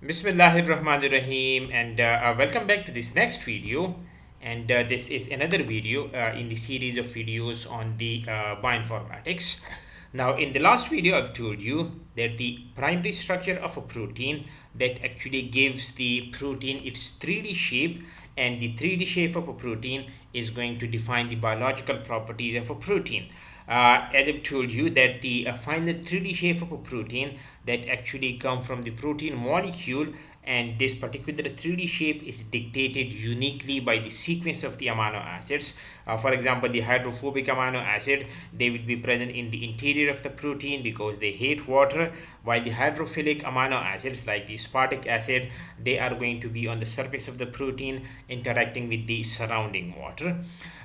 Bismillahirrahmanirrahim, and welcome back to this next video. And this is another video in the series of videos on the bioinformatics. Now, in the last video, I've told you that the primary structure of a protein that actually gives the protein its 3D shape, and the 3D shape of a protein is going to define the biological properties of a protein. As I've told you that the final 3D shape of a protein that actually come from the protein molecule, and this particular 3D shape is dictated uniquely by the sequence of the amino acids. For example, the hydrophobic amino acid, they will be present in the interior of the protein because they hate water, while the hydrophilic amino acids like the aspartic acid, they are going to be on the surface of the protein interacting with the surrounding water.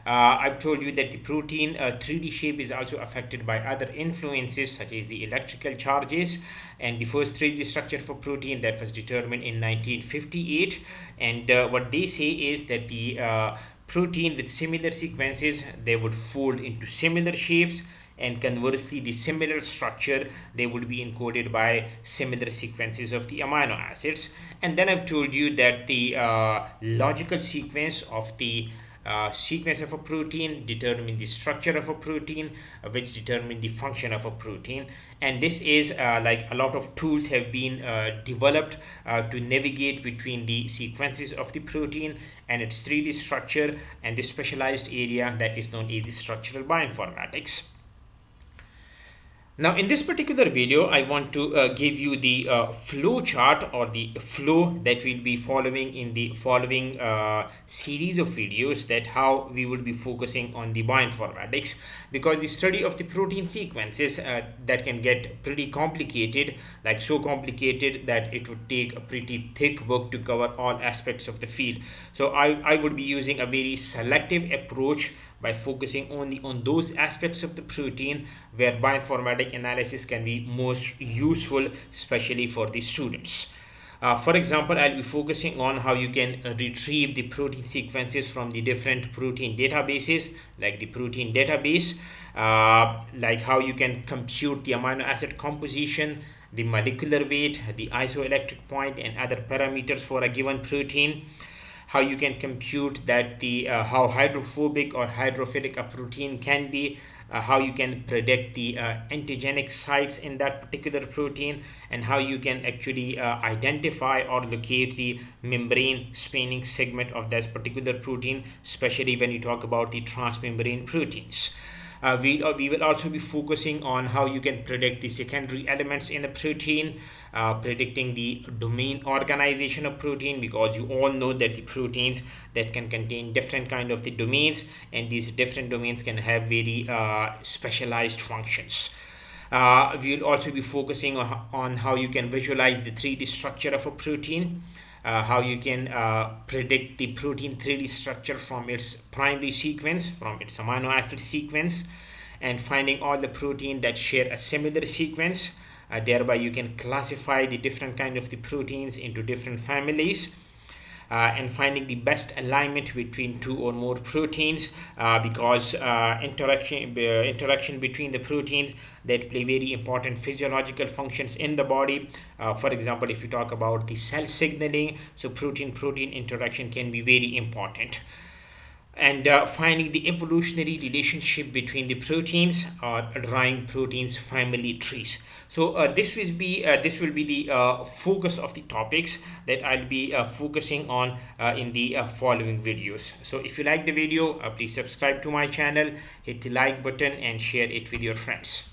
I've told you that the protein 3D shape is also affected by other influences such as the electrical charges, and the first 3D structure for protein that was determined in 1958. And what they say is that the protein with similar sequences, they would fold into similar shapes, and conversely the similar structure, they would be encoded by similar sequences of the amino acids. And then I've told you that the logical sequence of the sequence of a protein determine the structure of a protein, which determine the function of a protein. And this is like a lot of tools have been developed to navigate between the sequences of the protein and its 3D structure and the specialized area that is known as the structural bioinformatics. Now, in this particular video, I want to give you the flow chart or the flow that we'll be following in the following series of videos, that how we will be focusing on the bioinformatics, because the study of the protein sequences that can get pretty complicated, like so complicated that it would take a pretty thick book to cover all aspects of the field. So I would be using a very selective approach by focusing only on those aspects of the protein where bioinformatic analysis can be most useful, especially for the students. For example, I'll be focusing on how you can retrieve the protein sequences from the different protein databases, like the protein database, like how you can compute the amino acid composition, the molecular weight, the isoelectric point, and other parameters for a given protein. How you can compute that the how hydrophobic or hydrophilic a protein can be, how you can predict the antigenic sites in that particular protein, and how you can actually identify or locate the membrane spanning segment of that particular protein, especially when you talk about the transmembrane proteins. We will also be focusing on how you can predict the secondary elements in a protein, predicting the domain organization of protein, because you all know that the proteins that can contain different kind of the domains, and these different domains can have very specialized functions. We will also be focusing on how you can visualize the 3D structure of a protein, how you can predict the protein 3D structure from its primary sequence, from its amino acid sequence, and finding all the protein that share a similar sequence. Thereby you can classify the different kind of the proteins into different families, and finding the best alignment between two or more proteins, because interaction between the proteins that play very important physiological functions in the body. For example, if you talk about the cell signaling, so protein interaction can be very important. And finding the evolutionary relationship between the proteins, or drawing proteins family trees. So this will be the focus of the topics that I'll be focusing on in the following videos. So if you like the video, please subscribe to my channel, hit the like button, and share it with your friends.